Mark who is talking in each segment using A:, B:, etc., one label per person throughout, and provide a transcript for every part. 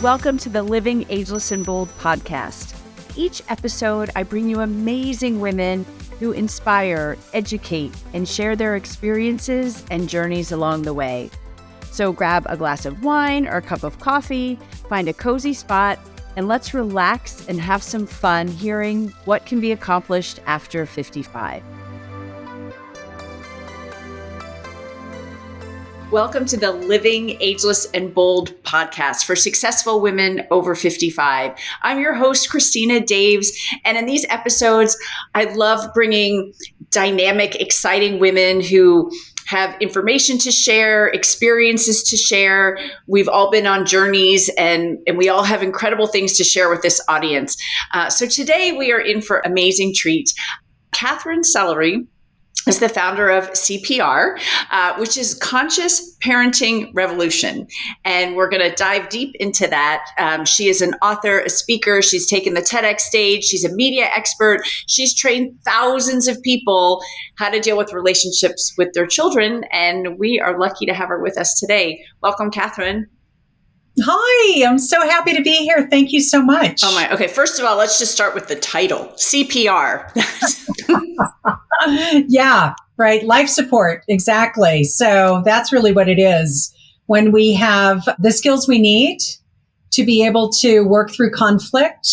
A: Welcome to the Living Ageless and Bold podcast. Each episode, I bring you amazing women who inspire, educate, and share their experiences and journeys along the way. So grab a glass of wine or a cup of coffee, find a cozy spot, and let's relax and have some fun hearing what can be accomplished after 55. Welcome to the Living Ageless and Bold podcast for successful women over 55. I'm your host, Christina Daves, and in these episodes, I love bringing dynamic, exciting women who have information to share, experiences to share. We've all been on journeys and we all have incredible things to share with this audience. So today we are in for an amazing treat. Katherine Winter-Sellery is the founder of CPR, which is Conscious Parenting Revolution. And we're going to dive deep into that. She is an author, a speaker. She's taken the TEDx stage. She's a media expert. She's trained thousands of people how to deal with relationships with their children. And we are lucky to have her with us today. Welcome, Katherine.
B: Hi, I'm so happy to be here. Thank you so much.
A: Oh my, okay. First of all, let's just start with the title, CPR.
B: Yeah, right. Life support. Exactly. So that's really what it is. When we have the skills we need to be able to work through conflict,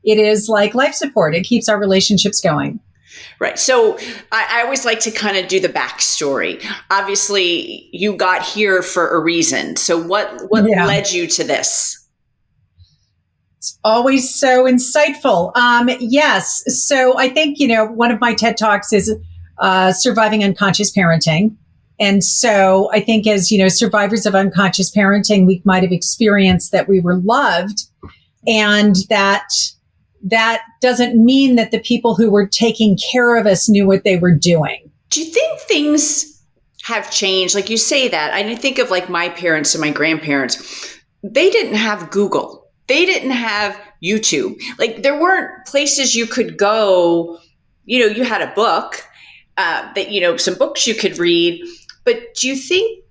B: it is like life support. It keeps our relationships going.
A: Right. So I always like to kind of do the backstory. Obviously, you got here for a reason. So what led you to this?
B: It's always so insightful. Yes. So I think, one of my TED Talks is surviving unconscious parenting. And so I think as, survivors of unconscious parenting, we might have experienced that we were loved, and that doesn't mean that the people who were taking care of us knew what they were doing.
A: Do you think things have changed? Like you say that, I think of like my parents and my grandparents. They didn't have Google. They didn't have YouTube. Like there weren't places you could go. You had a book that, some books you could read. But do you think,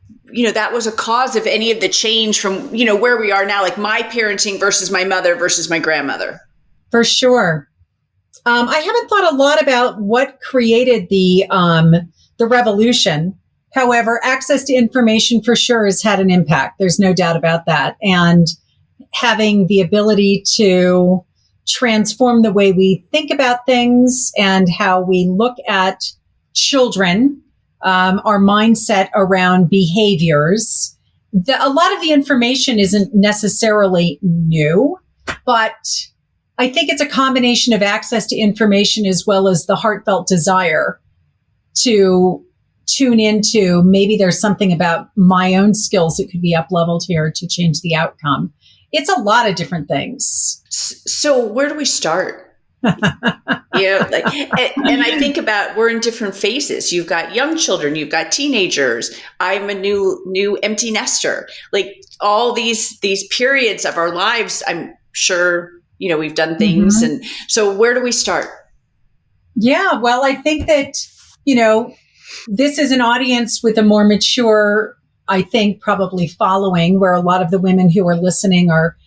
A: that was a cause of any of the change from, where we are now, like my parenting versus my mother versus my grandmother?
B: For sure. I haven't thought a lot about what created the revolution. However, access to information for sure has had an impact. There's no doubt about that. And having the ability to transform the way we think about things and how we look at children, our mindset around behaviors. A lot of the information isn't necessarily new, but I think it's a combination of access to information as well as the heartfelt desire to tune into maybe there's something about my own skills that could be up-leveled here to change the outcome. It's a lot of different things.
A: So where do we start? And I think about, we're in different phases. You've got young children, you've got teenagers. I'm a new empty nester. Like all these periods of our lives, I'm sure, we've done things. Mm-hmm. And so where do we start?
B: Yeah, well, I think that, this is an audience with a more mature, I think, probably following, where a lot of the women who are listening are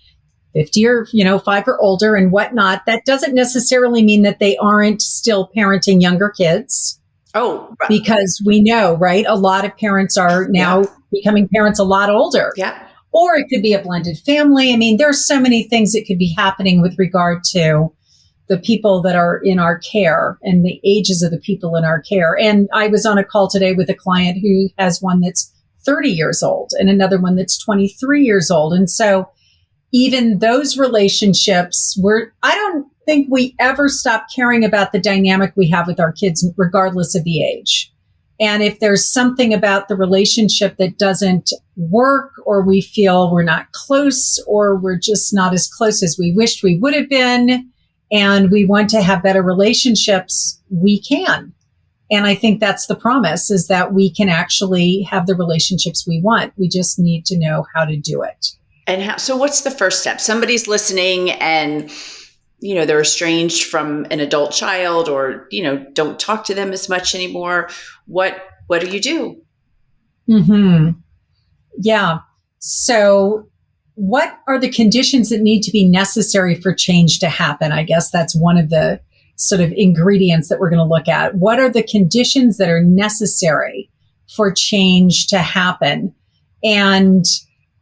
B: 50 or, 5 or older and whatnot. That doesn't necessarily mean that they aren't still parenting younger kids.
A: Oh, right.
B: Because we know, right? A lot of parents are now becoming parents a lot older.
A: Yeah.
B: Or it could be a blended family. I mean, there's so many things that could be happening with regard to the people that are in our care and the ages of the people in our care. And I was on a call today with a client who has one that's 30 years old and another one that's 23 years old. And so even those relationships, I don't think we ever stop caring about the dynamic we have with our kids, regardless of the age. And if there's something about the relationship that doesn't work, or we feel we're not close, or we're just not as close as we wished we would have been, and we want to have better relationships, we can. And I think that's the promise, is that we can actually have the relationships we want. We just need to know how to do it.
A: And so what's the first step? Somebody's listening and, they're estranged from an adult child, or, don't talk to them as much anymore. What do you do?
B: Mm-hmm. Yeah. So what are the conditions that need to be necessary for change to happen? I guess that's one of the sort of ingredients that we're going to look at. What are the conditions that are necessary for change to happen? And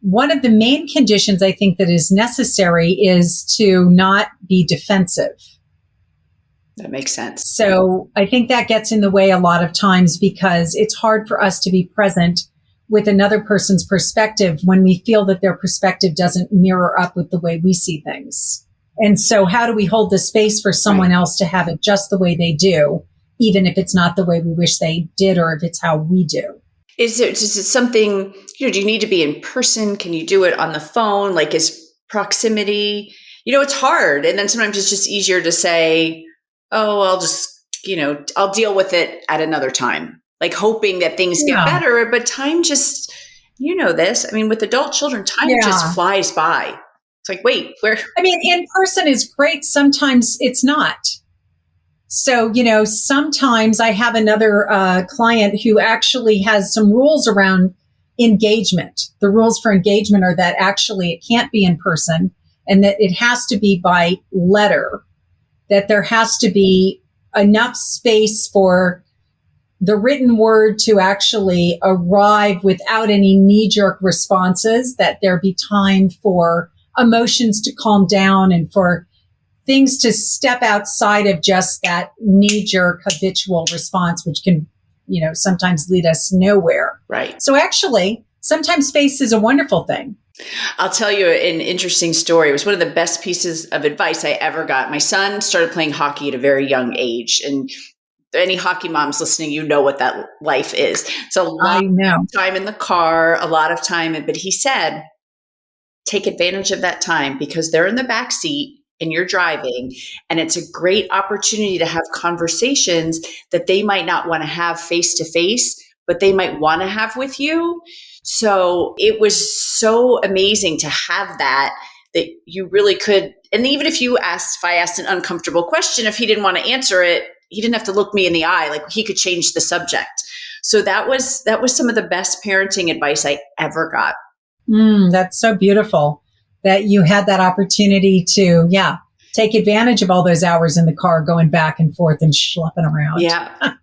B: one of the main conditions I think that is necessary is to not be defensive.
A: That makes sense.
B: So I think that gets in the way a lot of times because it's hard for us to be present with another person's perspective when we feel that their perspective doesn't mirror up with the way we see things. And so how do we hold the space for someone else to have it just the way they do, even if it's not the way we wish they did or if it's how we do?
A: Is it something, do you need to be in person? Can you do it on the phone? Like, is proximity, it's hard. And then sometimes it's just easier to say, oh, I'll just, I'll deal with it at another time, like hoping that things get better. But time just, this, with adult children, time just flies by. It's like, wait, where?
B: In person is great. Sometimes it's not. So, sometimes I have another client who actually has some rules around engagement. The rules for engagement are that actually it can't be in person and that it has to be by letter, that there has to be enough space for the written word to actually arrive without any knee-jerk responses, that there be time for emotions to calm down and for things to step outside of just that knee-jerk habitual response, which can, sometimes lead us nowhere.
A: Right.
B: So actually, sometimes space is a wonderful thing.
A: I'll tell you an interesting story. It was one of the best pieces of advice I ever got. My son started playing hockey at a very young age. And any hockey moms listening, you know what that life is. So a lot of time in the car, a lot of time. But he said, take advantage of that time because they're in the back seat and you're driving. And it's a great opportunity to have conversations that they might not want to have face to face, but they might want to have with you. So it was so amazing to have that you really could. And even if I asked an uncomfortable question, if he didn't want to answer it, he didn't have to look me in the eye. Like he could change the subject. So that was some of the best parenting advice I ever got.
B: That's so beautiful that you had that opportunity to, take advantage of all those hours in the car going back and forth and schlepping around.
A: Yeah.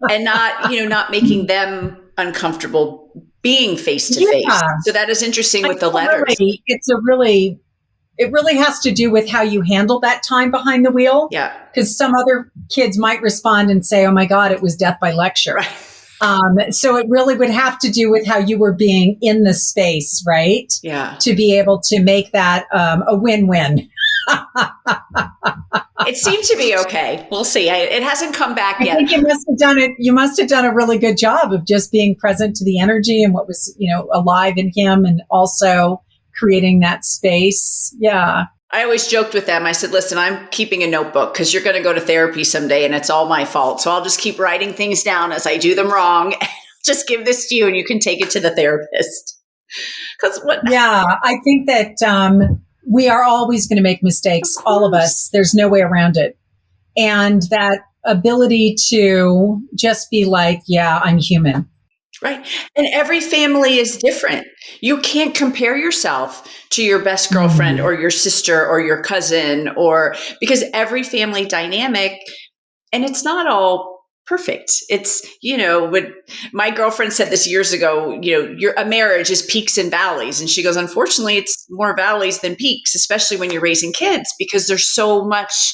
A: And not making them uncomfortable being face to face. So that is interesting with the letters. It
B: really has to do with how you handle that time behind the wheel.
A: Yeah.
B: Because some other kids might respond and say, oh my God, it was death by lecture.
A: Right.
B: So it really would have to do with how you were being in the space, right?
A: Yeah.
B: To be able to make that a win-win.
A: It seemed to be okay. We'll see. It hasn't come back yet.
B: I think you must have done a really good job of just being present to the energy and what was, alive in him and also creating that space. Yeah.
A: I always joked with them. I said, listen, I'm keeping a notebook because you're going to go to therapy someday and it's all my fault. So I'll just keep writing things down as I do them wrong. Just give this to you and you can take it to the therapist.
B: I think that we are always going to make mistakes, all of us. There's no way around it. And that ability to just be like, I'm human.
A: Right. And every family is different. You can't compare yourself to your best girlfriend or your sister or your cousin because every family dynamic, and it's not all perfect. It's, when my girlfriend said this years ago, a marriage is peaks and valleys. And she goes, unfortunately, it's more valleys than peaks, especially when you're raising kids because there's so much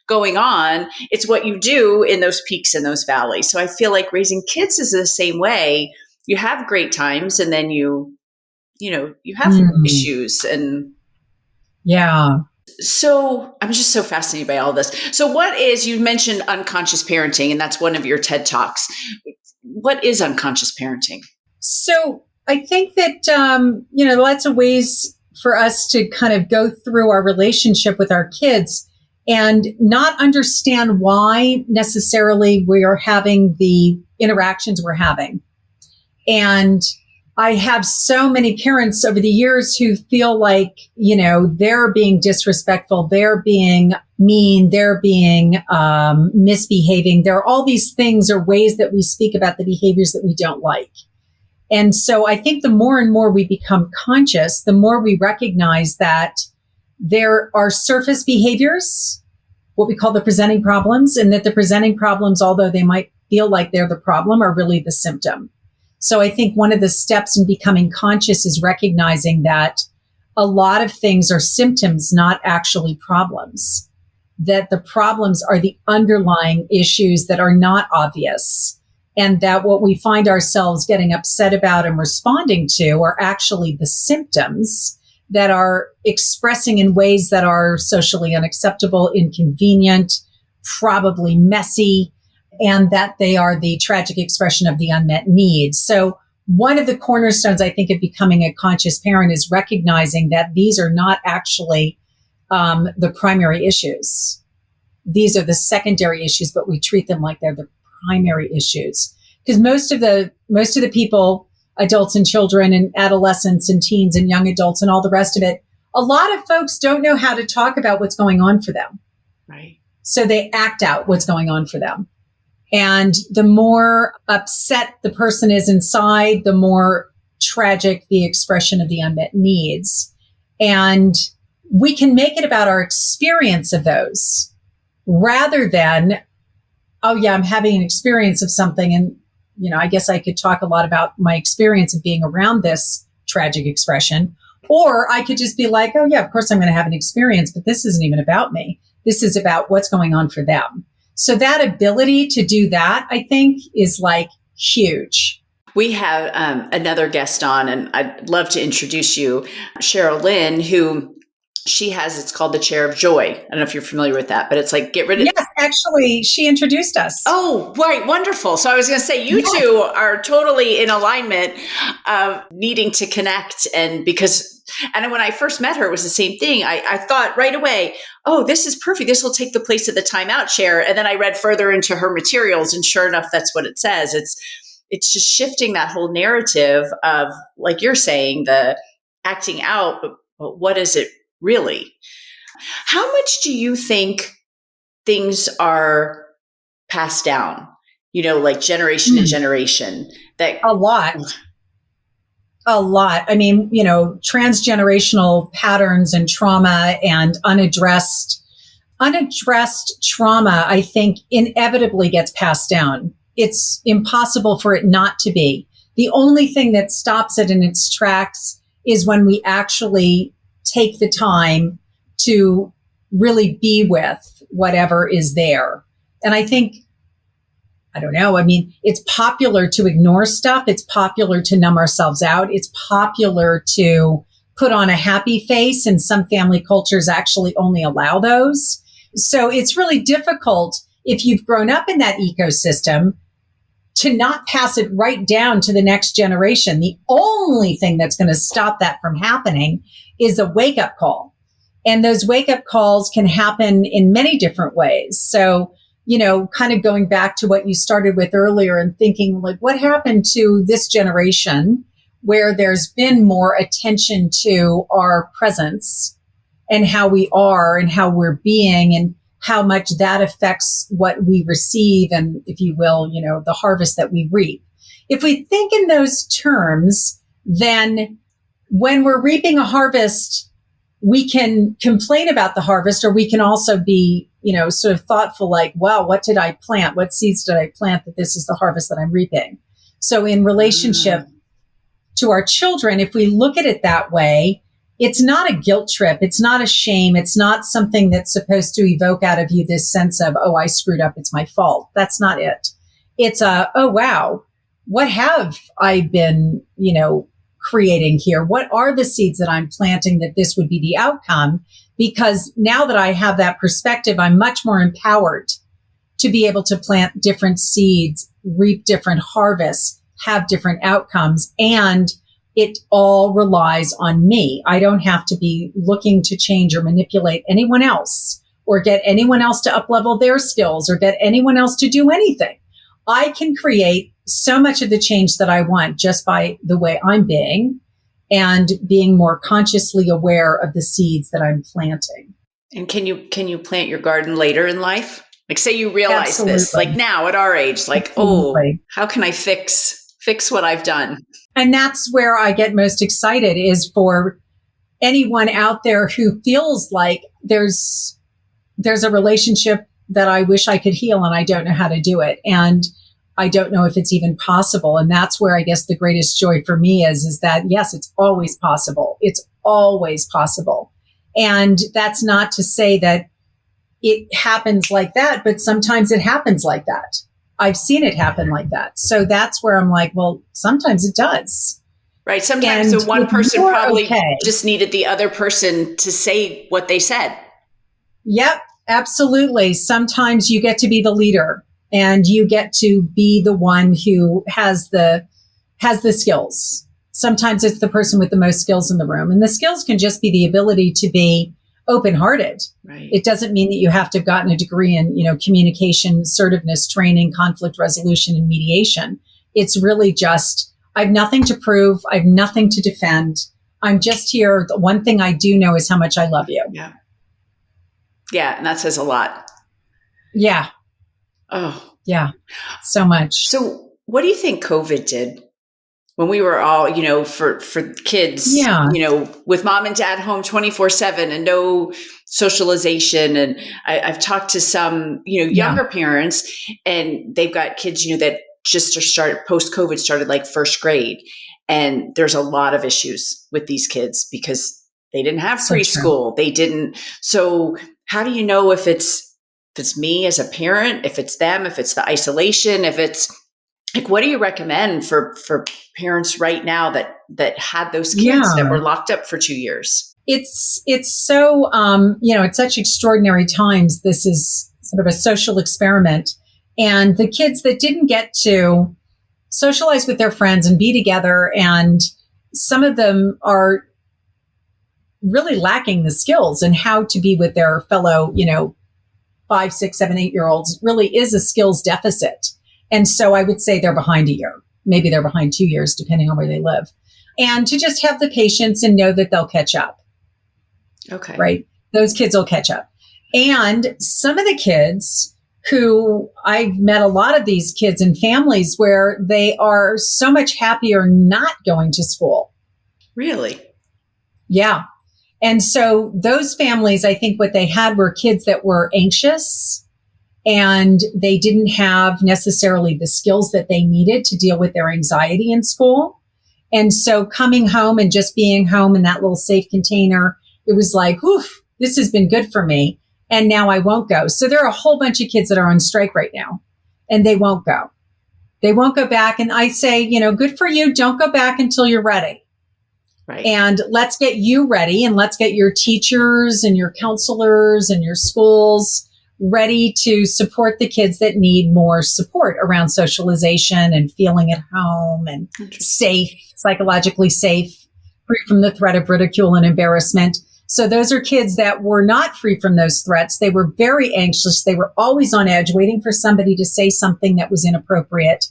A: going on. It's what you do in those peaks and those valleys. So I feel like raising kids is the same way. You have great times and then you have issues and so I'm just so fascinated by all this. So you mentioned unconscious parenting and that's one of your TED Talks. What is unconscious parenting?
B: So I think that, lots of ways for us to kind of go through our relationship with our kids and not understand why necessarily we are having the interactions we're having. And I have so many parents over the years who feel like, they're being disrespectful, they're being mean, they're being misbehaving. There are all these things or ways that we speak about the behaviors that we don't like. And so I think the more and more we become conscious, the more we recognize that there are surface behaviors, what we call the presenting problems, and that the presenting problems, although they might feel like they're the problem, are really the symptom. So I think one of the steps in becoming conscious is recognizing that a lot of things are symptoms, not actually problems, that the problems are the underlying issues that are not obvious, and that what we find ourselves getting upset about and responding to are actually the symptoms that are expressing in ways that are socially unacceptable, inconvenient, probably messy, and that they are the tragic expression of the unmet needs. So one of the cornerstones, I think, of becoming a conscious parent is recognizing that these are not actually the primary issues. These are the secondary issues, but we treat them like they're the primary issues. Because most of the people, adults and children and adolescents and teens and young adults and all the rest of it, a lot of folks don't know how to talk about what's going on for them.
A: Right.
B: So they act out what's going on for them. And the more upset the person is inside, the more tragic the expression of the unmet needs. And we can make it about our experience of those rather than, oh yeah, I'm having an experience of something. And, I guess I could talk a lot about my experience of being around this tragic expression. Or I could just be like, oh yeah, of course I'm going to have an experience, but this isn't even about me. This is about what's going on for them. So that ability to do that, I think, is like huge.
A: We have another guest on, and I'd love to introduce you, Cheryl Lynn, who it's called the Chair of Joy. I don't know if you're familiar with that, but it's like, get rid of.
B: Yes, actually, she introduced us.
A: Oh, right. Wonderful. So I was going to say, you two are totally in alignment of needing to connect. And when I first met her, it was the same thing. I thought right away, oh, this is perfect. This will take the place of the timeout chair. And then I read further into her materials, and sure enough, that's what it says. It's just shifting that whole narrative of, like you're saying, the acting out, but what is it really? How much do you think things are passed down, like generation to generation? That
B: a lot. I mean, transgenerational patterns and trauma and unaddressed trauma, I think, inevitably gets passed down. It's impossible for it not to be. The only thing that stops it in its tracks is when we actually take the time to really be with whatever is there. And I think, I don't know, I mean, it's popular to ignore stuff. It's popular to numb ourselves out. It's popular to put on a happy face, and some family cultures actually only allow those. So it's really difficult if you've grown up in that ecosystem to not pass it right down to the next generation. The only thing that's going to stop that from happening is a wake-up call. And those wake-up calls can happen in many different ways. So, kind of going back to what you started with earlier and thinking, like, what happened to this generation where there's been more attention to our presence and how we are and how we're being and how much that affects what we receive and, if you will, the harvest that we reap. If we think in those terms, then when we're reaping a harvest, we can complain about the harvest, or we can also be, sort of thoughtful, like, wow, what did I plant? What seeds did I plant that this is the harvest that I'm reaping? So in relationship to our children, if we look at it that way, it's not a guilt trip. It's not a shame. It's not something that's supposed to evoke out of you this sense of, oh, I screwed up. It's my fault. That's not it. It's oh, wow, what have I been, creating here? What are the seeds that I'm planting that this would be the outcome? Because now that I have that perspective, I'm much more empowered to be able to plant different seeds, reap different harvests, have different outcomes, and it all relies on me. I don't have to be looking to change or manipulate anyone else or get anyone else to up-level their skills or get anyone else to do anything. I can create so much of the change that I want just by the way I'm being and being more consciously aware of the seeds that I'm planting.
A: And can you plant your garden later in life? Like, say you realize
B: Absolutely.
A: this, like now at our age, like,
B: Absolutely.
A: oh, how can I fix fix what I've done.
B: And that's where I get most excited, is for anyone out there who feels like there's a relationship that I wish I could heal and I don't know how to do it. And I don't know if it's even possible. And that's where I guess the greatest joy for me is that, yes, it's always possible. It's always possible. And that's not to say that it happens like that, but sometimes it happens like that. I've seen it happen like that. So that's where I'm like, well, sometimes it does.
A: Right. Sometimes
B: And
A: the one person probably
B: okay.
A: just needed the other person to say what they said.
B: Yep, absolutely. Sometimes you get to be the leader and you get to be the one who has the skills. Sometimes it's the person with the most skills in the room. And the skills can just be the ability to be open-hearted.
A: Right.
B: It doesn't mean that you have to have gotten a degree in, communication, assertiveness, training, conflict resolution, and mediation. It's really just, I have nothing to prove. I have nothing to defend. I'm just here. The one thing I do know is how much I love you.
A: Yeah. Yeah. And that says a lot.
B: Yeah.
A: Oh.
B: Yeah. So much.
A: So what do you think COVID did? When we were all, for kids, with mom and dad home 24/7 and no socialization. And I've talked to some, younger parents, and they've got kids, that just post-COVID started like first grade. And there's a lot of issues with these kids because they didn't have preschool. They didn't. So how do you know if it's me as a parent, if it's them, if it's the isolation, if it's like, what do you recommend for parents right now that had those kids that were locked up for 2 years?
B: It's so, it's such extraordinary times. This is sort of a social experiment. And the kids that didn't get to socialize with their friends and be together, and some of them are really lacking the skills and how to be with their fellow, 5, 6, 7, 8-year-olds, really is a skills deficit. And so I would say they're behind a year. Maybe they're behind 2 years, depending on where they live. And to just have the patience and know that they'll catch up.
A: Okay.
B: Right? Those kids will catch up. And some of the kids who I've met a lot of these kids in families where they are so much happier not going to school.
A: Really?
B: Yeah. And so those families, I think what they had were kids that were anxious, and they didn't have necessarily the skills that they needed to deal with their anxiety in school. And so coming home and just being home in that little safe container, it was like, oof, this has been good for me. And now I won't go. So there are a whole bunch of kids that are on strike right now, and they won't go. They won't go back. And I say, good for you. Don't go back until you're ready.
A: Right.
B: And let's get you ready, and let's get your teachers and your counselors and your schools ready to support the kids that need more support around socialization and feeling at home and safe, psychologically safe, free from the threat of ridicule and embarrassment. So those are kids that were not free from those threats. They were very anxious. They were always on edge, waiting for somebody to say something that was inappropriate,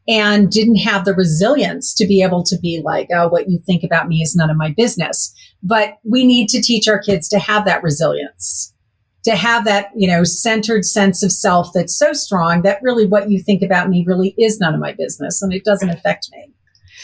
B: and didn't have the resilience to be able to be like, oh, what you think about me is none of my business. But we need to teach our kids to have that resilience, to have that, centered sense of self that's so strong that really what you think about me really is none of my business and it doesn't affect me.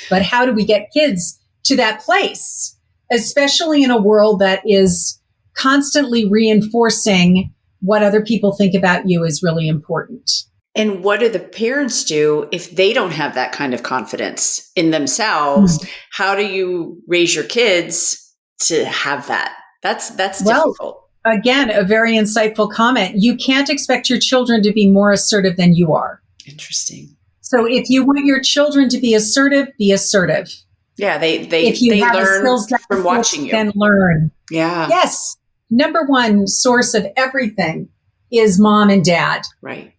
B: But how do we get kids to that place, especially in a world that is constantly reinforcing what other people think about you is really important?
A: And what do the parents do if they don't have that kind of confidence in themselves? How do you raise your kids to have that? That's difficult.
B: Again, a very insightful comment. You can't expect your children to be more assertive than you are.
A: Interesting.
B: So if you want your children to be assertive, be assertive.
A: Yeah, they
B: learn
A: from watching you.
B: Then learn.
A: Yeah.
B: Yes. Number one source of everything is mom and dad.
A: Right.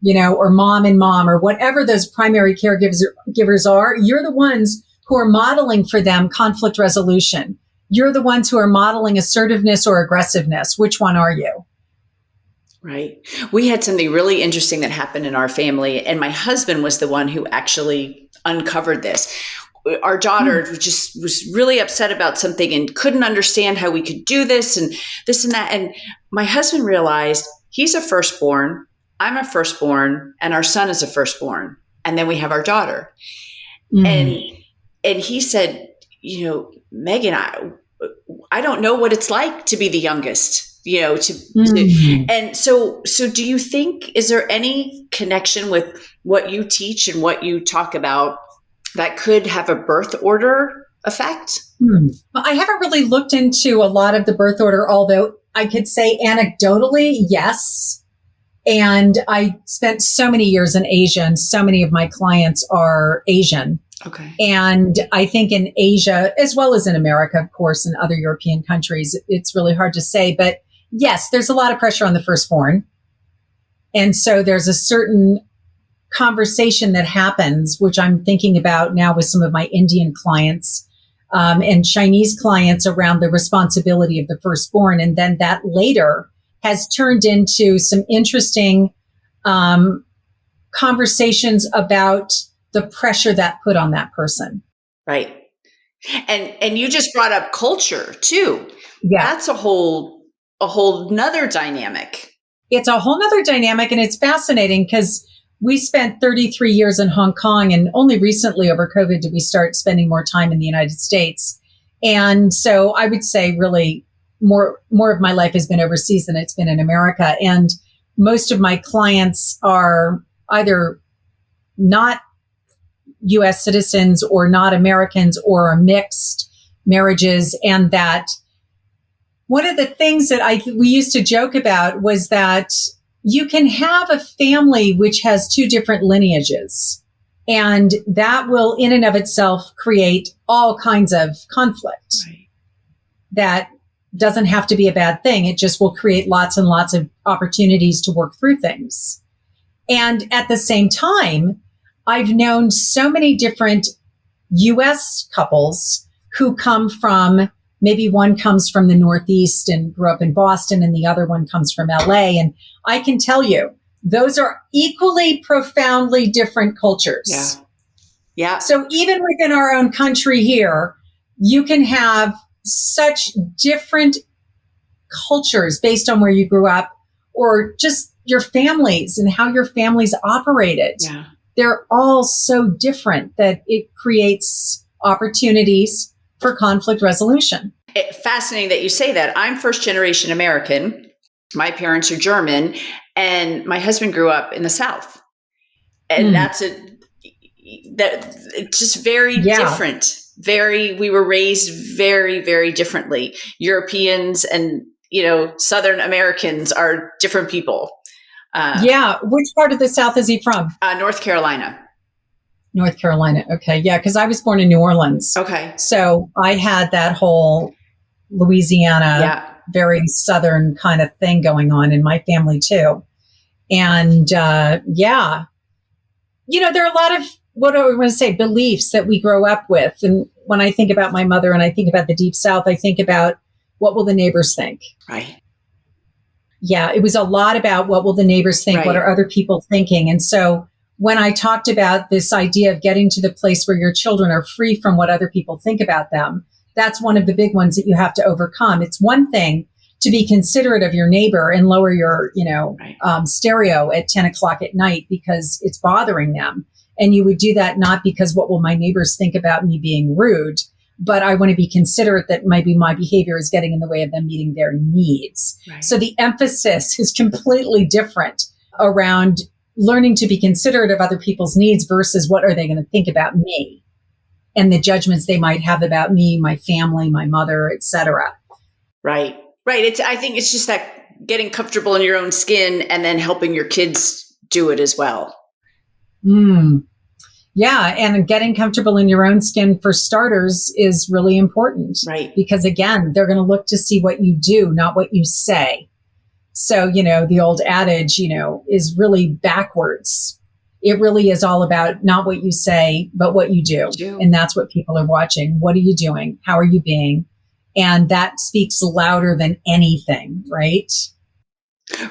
B: Or mom and mom, or whatever those primary caregivers are. You're the ones who are modeling for them conflict resolution. You're the ones who are modeling assertiveness or aggressiveness. Which one are you?
A: Right. We had something really interesting that happened in our family, and my husband was the one who actually uncovered this. Our daughter was really upset about something and couldn't understand how we could do this and that. And my husband realized he's a firstborn, I'm a firstborn, and our son is a firstborn. And then we have our daughter.
B: Mm.
A: And he said, Megan, I don't know what it's like to be the youngest,
B: Mm.
A: and so do you think, is there any connection with what you teach and what you talk about that could have a birth order effect?
B: Well, I haven't really looked into a lot of the birth order, although I could say anecdotally, yes. And I spent so many years in Asia, and so many of my clients are Asian.
A: Okay.
B: And I think in Asia, as well as in America, of course, and other European countries, it's really hard to say. But yes, there's a lot of pressure on the firstborn. And so there's a certain conversation that happens, which I'm thinking about now with some of my Indian clients and Chinese clients, around the responsibility of the firstborn. And then that later has turned into some interesting conversations about the pressure that put on that person.
A: Right. And you just brought up culture too.
B: Yeah.
A: That's a whole nother dynamic.
B: It's a whole nother dynamic, and it's fascinating because we spent 33 years in Hong Kong, and only recently over COVID did we start spending more time in the United States. And so I would say really more of my life has been overseas than it's been in America. And most of my clients are either not US citizens or not Americans, or are mixed marriages. And that one of the things that we used to joke about was that you can have a family which has two different lineages, and that will in and of itself create all kinds of conflict.
A: Right.
B: That doesn't have to be a bad thing. It just will create lots and lots of opportunities to work through things. And at the same time, I've known so many different US couples who come from, maybe one comes from the Northeast and grew up in Boston, and the other one comes from LA. And I can tell you, those are equally profoundly different cultures.
A: Yeah. Yeah.
B: So even within our own country here, you can have such different cultures based on where you grew up, or just your families and how your families operated.
A: Yeah.
B: They're all so different that it creates opportunities for conflict resolution.
A: Fascinating that you say that. I'm first generation American. My parents are German, and my husband grew up in the South. And it's just very different. We were raised very, very differently. Europeans and, Southern Americans are different people.
B: Which part of the South is he from?
A: North Carolina.
B: North Carolina. Okay. Yeah. Because I was born in New Orleans.
A: Okay.
B: So I had that whole Louisiana, very Southern kind of thing going on in my family too. And there are a lot of, what do I want to say, beliefs that we grow up with. And when I think about my mother and I think about the Deep South, I think about, what will the neighbors think?
A: Right.
B: Yeah, it was a lot about what will the neighbors think? Right. What are other people thinking? And so when I talked about this idea of getting to the place where your children are free from what other people think about them, that's one of the big ones that you have to overcome. It's one thing to be considerate of your neighbor and lower your, stereo at 10 o'clock at night because it's bothering them. And you would do that not because what will my neighbors think about me being rude, but I want to be considerate that maybe my behavior is getting in the way of them meeting their needs. Right. So the emphasis is completely different around learning to be considerate of other people's needs versus what are they going to think about me and the judgments they might have about me, my family, my mother, etc.
A: Right. I think it's just that getting comfortable in your own skin and then helping your kids do it as well.
B: Yeah. And getting comfortable in your own skin, for starters, is really important.
A: Right.
B: Because again, they're going to look to see what you do, not what you say. So, the old adage, is really backwards. It really is all about not what you say, but what you do. And that's what people are watching. What are you doing? How are you being? And that speaks louder than anything, right?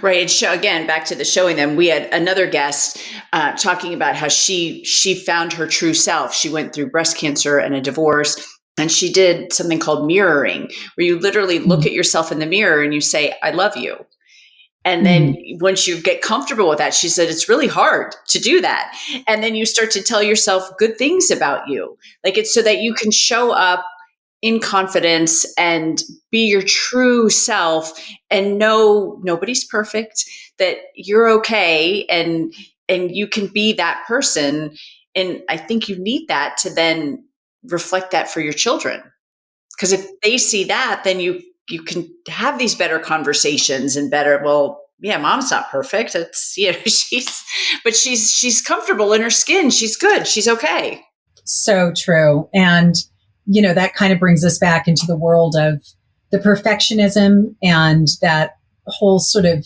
A: Right. Again, back to the showing them, we had another guest talking about how she found her true self. She went through breast cancer and a divorce, and she did something called mirroring, where you literally look at yourself in the mirror and you say, I love you. And then once you get comfortable with that, she said, it's really hard to do that. And then you start to tell yourself good things about you. Like, it's so that you can show up in confidence and be your true self and know nobody's perfect, that you're okay, and you can be that person. And I think you need that to then reflect that for your children. Because if they see that, then you can have these better conversations and better, well, yeah, mom's not perfect. It's, she's comfortable in her skin. She's good. She's okay.
B: So true. And, that kind of brings us back into the world of the perfectionism and that whole sort of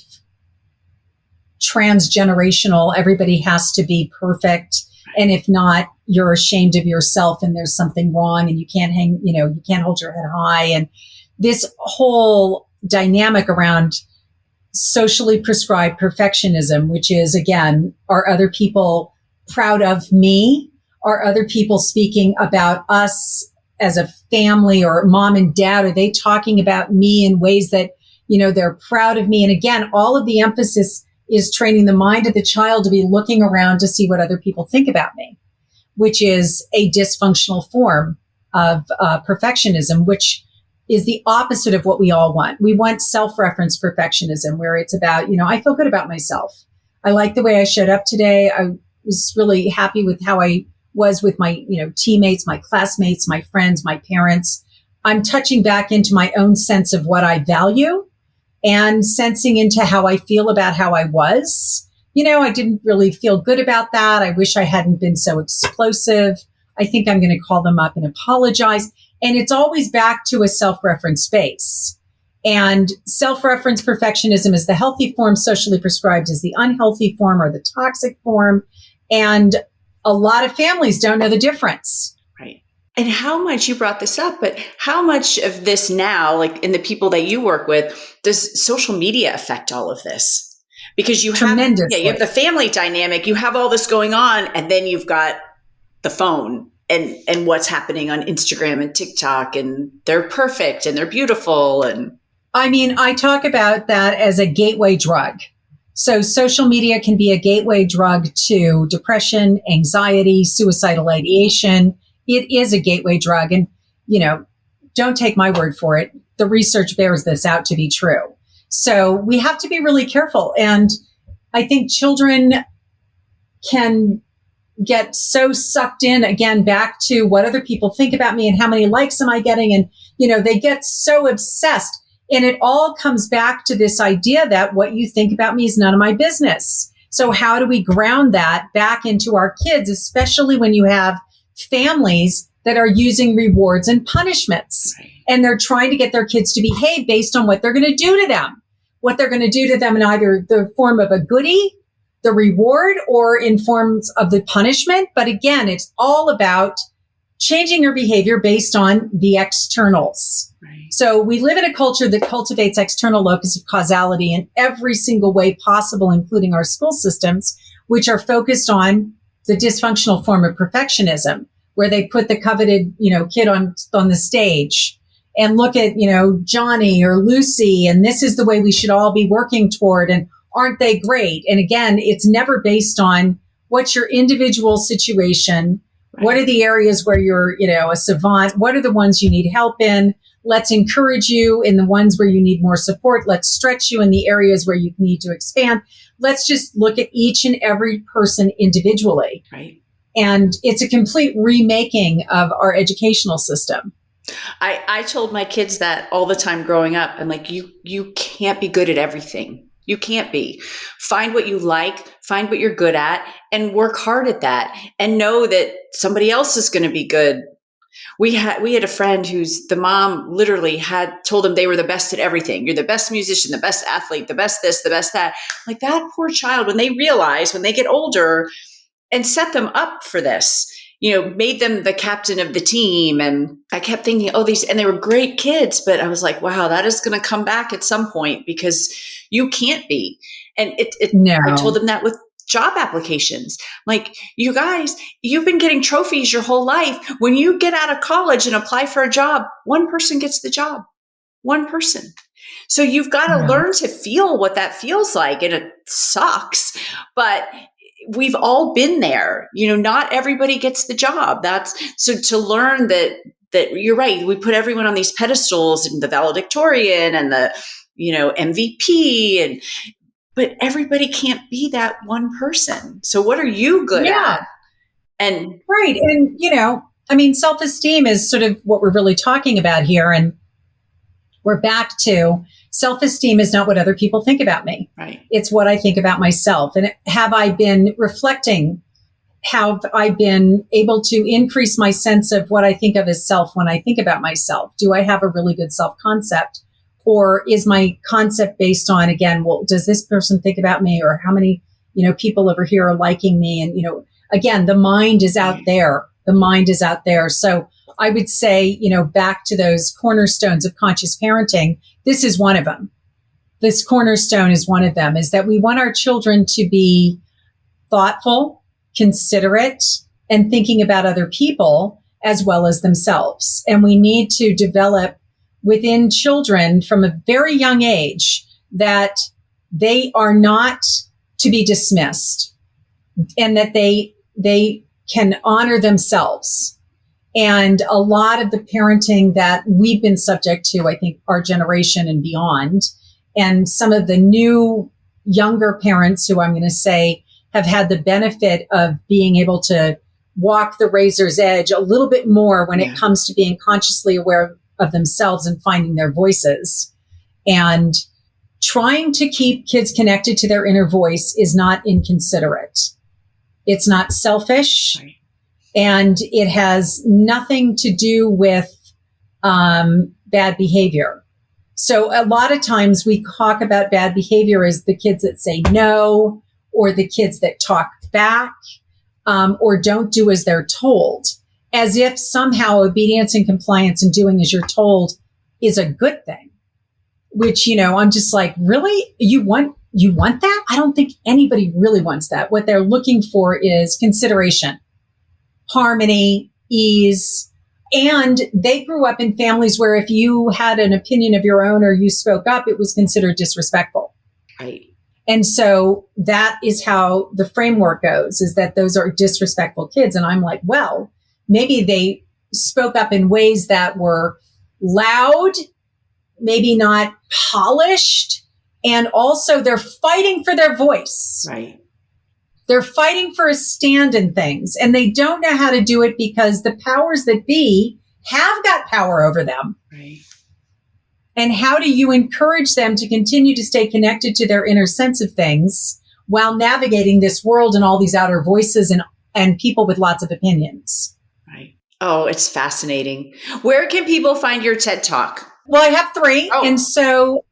B: transgenerational, everybody has to be perfect. And if not, you're ashamed of yourself and there's something wrong and you can't you can't hold your head high. And this whole dynamic around socially prescribed perfectionism, which is, again, are other people proud of me? Are other people speaking about us as a family, or mom and dad? Are they talking about me in ways that, they're proud of me? And again, all of the emphasis is training the mind of the child to be looking around to see what other people think about me, which is a dysfunctional form of perfectionism, which is the opposite of what we all want. We want self-reference perfectionism, where it's about, I feel good about myself. I like the way I showed up today. I was really happy with how I was with my, teammates, my classmates, my friends, my parents. I'm touching back into my own sense of what I value and sensing into how I feel about how I was. I didn't really feel good about that. I wish I hadn't been so explosive. I think I'm going to call them up and apologize. And it's always back to a self-reference space. And self-reference perfectionism is the healthy form, socially prescribed is the unhealthy form or the toxic form. And a lot of families don't know the difference.
A: Right. And how much, you brought this up, but how much of this now, like in the people that you work with, does social media affect all of this? Because you have the family dynamic, you have all this going on, and then you've got the phone and what's happening on Instagram and TikTok, and they're perfect and they're beautiful. And
B: I talk about that as a gateway drug. So social media can be a gateway drug to depression, anxiety, suicidal ideation. It is a gateway drug. And, don't take my word for it. The research bears this out to be true. So we have to be really careful. And I think children can get so sucked in, again, back to what other people think about me and how many likes am I getting. And, they get so obsessed. And it all comes back to this idea that what you think about me is none of my business. So how do we ground that back into our kids, especially when you have families that are using rewards and punishments, and they're trying to get their kids to behave based on what they're going to do to them, what they're going to do to them in either the form of a goodie, the reward, or in forms of the punishment. But again, it's all about changing your behavior based on the externals. Right. So we live in a culture that cultivates external locus of causality in every single way possible, including our school systems, which are focused on the dysfunctional form of perfectionism, where they put the coveted, kid on the stage and look at, Johnny or Lucy, and this is the way we should all be working toward, and aren't they great? And again, it's never based on what's your individual situation. Right. What are the areas where you're, a savant? What are the ones you need help in? Let's encourage you in the ones where you need more support. Let's stretch you in the areas where you need to expand. Let's just look at each and every person individually.
A: Right.
B: And it's a complete remaking of our educational system.
A: I told my kids that all the time growing up. I'm like, you can't be good at everything. You can't be. Find what you like, find what you're good at, and work hard at that. And know that somebody else is going to be good. We had a friend whose the mom literally had told them they were the best at everything. You're the best musician, the best athlete, the best this, the best that. Like, that poor child, when they realize, when they get older, and set them up for this, made them the captain of the team. And I kept thinking, and they were great kids, but I was like, wow, that is going to come back at some point, because you can't be. And
B: No.
A: I told them that with job applications. Like, you guys, you've been getting trophies your whole life. When you get out of college and apply for a job, one person gets the job. One person. So you've got to
B: Yeah.
A: learn to feel what that feels like. And it sucks, but we've all been there. Not everybody gets the job. That's so to learn that you're right. We put everyone on these pedestals and the valedictorian and the, MVP but everybody can't be that one person. So what are you good
B: Yeah.
A: at? And
B: Right. And, self-esteem is sort of what we're really talking about here. And we're back to self-esteem is not what other people think about me.
A: right.
B: It's what I think about myself. And have I been reflecting? Have I been able to increase my sense of what I think of as self when I think about myself? Do I have a really good self-concept? Or is my concept based on, again, well, does this person think about me? Or how many, people over here are liking me? And, again, the mind is out there. The mind is out there. So I would say, back to those cornerstones of conscious parenting, this is one of them. This cornerstone is one of them, is that we want our children to be thoughtful, considerate, and thinking about other people as well as themselves. And we need to develop within children from a very young age that they are not to be dismissed and that they can honor themselves. And a lot of the parenting that we've been subject to, I think our generation and beyond, and some of the new younger parents who I'm going to say have had the benefit of being able to walk the razor's edge a little bit more when it comes to being consciously aware of themselves and finding their voices. And trying to keep kids connected to their inner voice is not inconsiderate. It's not selfish. Right. And it has nothing to do with bad behavior. So a lot of times we talk about bad behavior as the kids that say no, or the kids that talk back, or don't do as they're told, as if somehow obedience and compliance and doing as you're told is a good thing. Which, I'm just like, really? You want that? I don't think anybody really wants that. What they're looking for is consideration, harmony, ease. And they grew up in families where if you had an opinion of your own or you spoke up, it was considered disrespectful.
A: Right.
B: And so that is how the framework goes, is that those are disrespectful kids. And I'm like, well, maybe they spoke up in ways that were loud, maybe not polished, and also they're fighting for their voice.
A: Right.
B: They're fighting for a stand in things, and they don't know how to do it because the powers that be have got power over them.
A: Right.
B: And how do you encourage them to continue to stay connected to their inner sense of things while navigating this world and all these outer voices and people with lots of opinions?
A: Right. Oh, it's fascinating. Where can people find your TED Talk?
B: Well, I have 3.
A: Oh.
B: And so,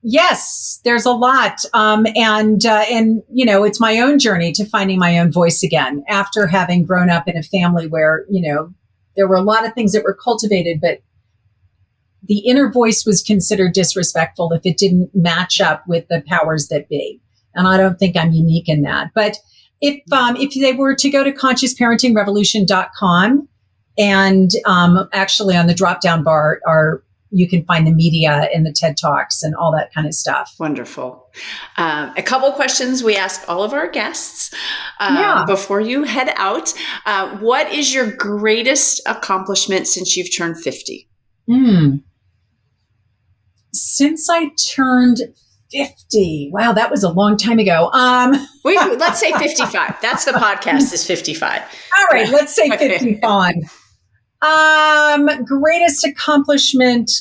B: yes, there's a lot. And it's my own journey to finding my own voice again after having grown up in a family where, there were a lot of things that were cultivated, but the inner voice was considered disrespectful if it didn't match up with the powers that be. And I don't think I'm unique in that. But if they were to go to consciousparentingrevolution.com and actually on the drop-down bar you can find the media and the TED Talks and all that kind of stuff.
A: Wonderful. A couple questions we ask all of our guests before you head out. What is your greatest accomplishment since you've turned 50?
B: Since I turned 50. Wow, that was a long time ago.
A: Let's say 55. That's the podcast is 55.
B: All right, let's say 55. Greatest accomplishment.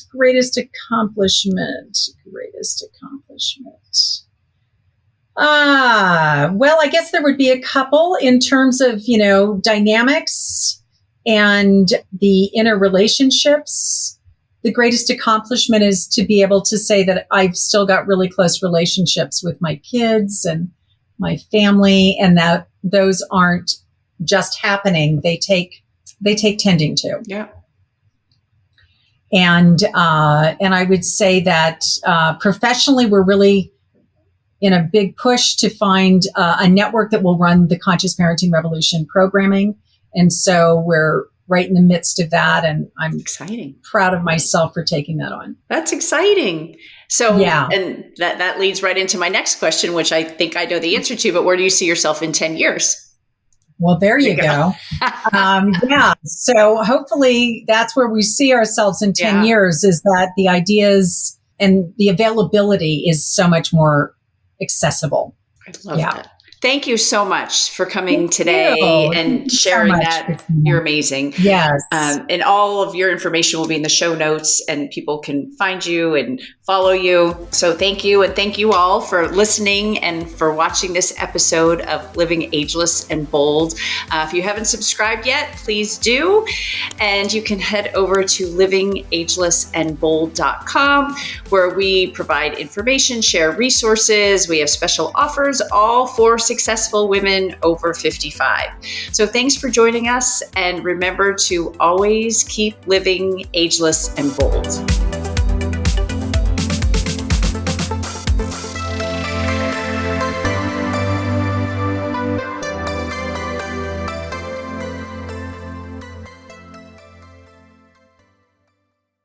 B: Well, I guess there would be a couple in terms of, dynamics and the inner relationships. The greatest accomplishment is to be able to say that I've still got really close relationships with my kids and my family, and that those aren't just happening. They take tending to.
A: Yeah.
B: And I would say that professionally, we're really in a big push to find a network that will run the Conscious Parenting Revolution programming. And so we're right in the midst of that. And I'm
A: Exciting.
B: proud of myself for taking that on.
A: That's exciting. So,
B: Yeah.
A: and that leads right into my next question, which I think I know the answer to, but where do you see yourself in 10 years?
B: Well, there you go. Yeah. So hopefully that's where we see ourselves in 10 years, is that the ideas and the availability is so much more accessible.
A: I love that. Thank you so much for coming today and sharing that.
B: Christina.
A: You're amazing.
B: Yes.
A: And all of your information will be in the show notes, and people can find you and follow you. So thank you. And thank you all for listening and for watching this episode of Living Ageless and Bold. If you haven't subscribed yet, please do. And you can head over to livingagelessandbold.com, where we provide information, share resources. We have special offers, all for successful women over 55. So thanks for joining us, and remember to always keep living ageless and bold.